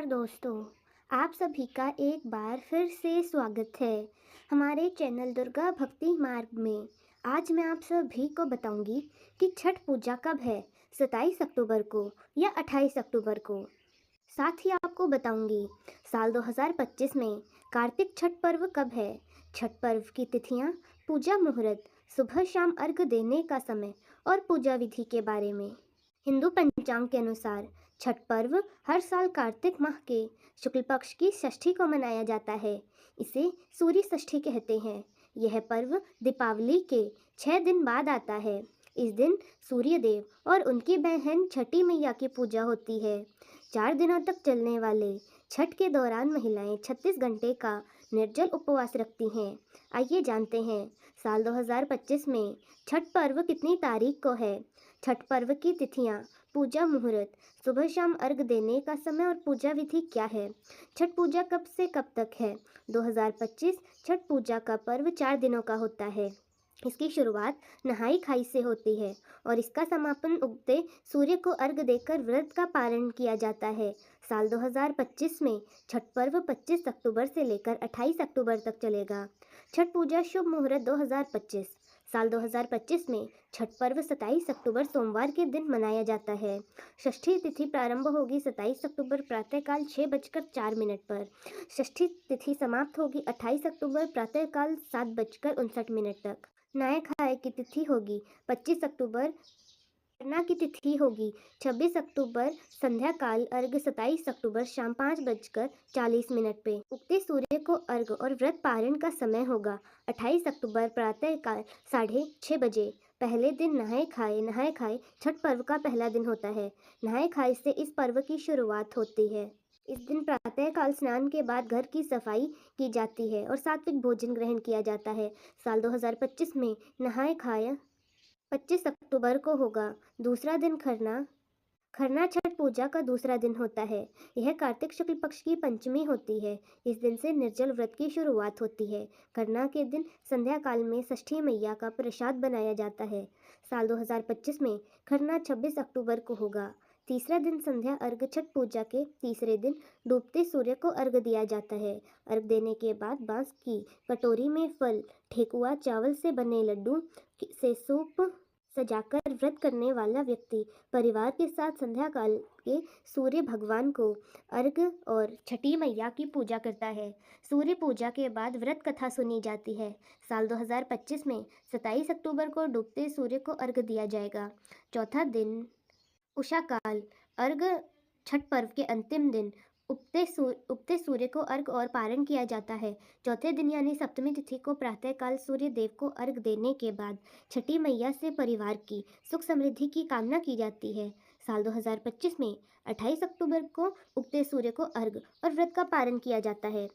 नमस्कार दोस्तों। आप सभी का एक बार फिर से स्वागत है हमारे चैनल दुर्गा भक्ति मार्ग में। आज मैं आप सभी को बताऊंगी कि छठ पूजा कब है, 27 अक्टूबर को या 28 अक्टूबर को। साथ ही आपको बताऊंगी साल 2025 में कार्तिक छठ पर्व कब है, छठ पर्व की तिथियां, पूजा मुहूर्त, सुबह शाम अर्घ देने का समय और पूजा विधि के बारे में। हिंदू पंचांग के अनुसार छठ पर्व हर साल कार्तिक माह के शुक्ल पक्ष की षष्ठी को मनाया जाता है। इसे सूर्य षष्ठी कहते हैं। यह पर्व दीपावली के 6 दिन बाद आता है। इस दिन सूर्य देव और उनकी बहन छठी मैया की पूजा होती है। 4 दिनों तक चलने वाले छठ के दौरान महिलाएं 36 घंटे का निर्जल उपवास रखती हैं। आइए जानते हैं साल 2025 में छठ पर्व कितनी तारीख को है। छठ पर्व की तिथियां, पूजा मुहूर्त, सुबह शाम अर्घ देने का समय और पूजा विधि क्या है। छठ पूजा कब से कब तक है। 2025 छठ पूजा का पर्व 4 दिनों का होता है। इसकी शुरुआत नहाई खाई से होती है और इसका समापन उगते सूर्य को अर्घ देकर व्रत का पारण किया जाता है। साल 2025 में छठ पर्व 25 अक्टूबर से लेकर 28 अक्टूबर तक चलेगा। छठ पूजा शुभ मुहूर्त 2025। साल 2025 में छठ पर्व 27 अक्टूबर सोमवार के दिन मनाया जाता है। षष्ठी तिथि प्रारंभ होगी 27 अक्टूबर प्रातःकाल 6:04 पर। षष्ठी तिथि समाप्त होगी 28 अक्टूबर प्रातःकाल 7:59 तक। नहाय खाए की तिथि होगी 25 अक्टूबर। खरना की तिथि होगी 26 अक्टूबर संध्या काल अर्घ 27 अक्टूबर शाम 5:40 पे। उगते सूर्य को अर्घ और व्रत पारण का समय होगा 28 अक्टूबर प्रातः काल 6:30 बजे। पहले दिन नहाए खाए छठ पर्व का पहला दिन होता है। नहाए खाए से इस पर्व की शुरुआत होती है। इस दिन प्रातः काल स्नान के बाद घर की सफाई की जाती है और सात्विक भोजन ग्रहण किया जाता है। साल 2025 में नहाए खाए 25 अक्टूबर को होगा। दूसरा दिन खरना। खरना छठ पूजा का दूसरा दिन होता है। यह कार्तिक शुक्ल पक्ष की पंचमी होती है। इस दिन से निर्जल व्रत की शुरुआत होती है। खरना के दिन संध्या काल में षष्ठी मैया का प्रसाद बनाया जाता है। साल 2025 में खरना 26 अक्टूबर को होगा। तीसरा दिन संध्या अर्घ। छठ पूजा के तीसरे दिन डूबते सूर्य को अर्घ दिया जाता है। अर्घ देने के बाद बांस की कटोरी में फल, ठेकुआ, चावल से बने लड्डू से सूप सजाकर व्रत करने वाला व्यक्ति परिवार के साथ संध्या काल के सूर्य भगवान को अर्घ और छठी मैया की पूजा करता है। सूर्य पूजा के बाद व्रत कथा सुनी जाती है। साल 2025 में 27 अक्टूबर को डूबते सूर्य को अर्घ दिया जाएगा। चौथा दिन उषा काल अर्घ। छठ पर्व के अंतिम दिन उगते सूर्य को अर्घ और पारण किया जाता है। चौथे दिन यानी सप्तमी तिथि को प्रातःकाल सूर्य देव को अर्घ देने के बाद छठी मैया से परिवार की सुख समृद्धि की कामना की जाती है। साल 2025 में 28 अक्टूबर को उगते सूर्य को अर्घ और व्रत का पारण किया जाता है।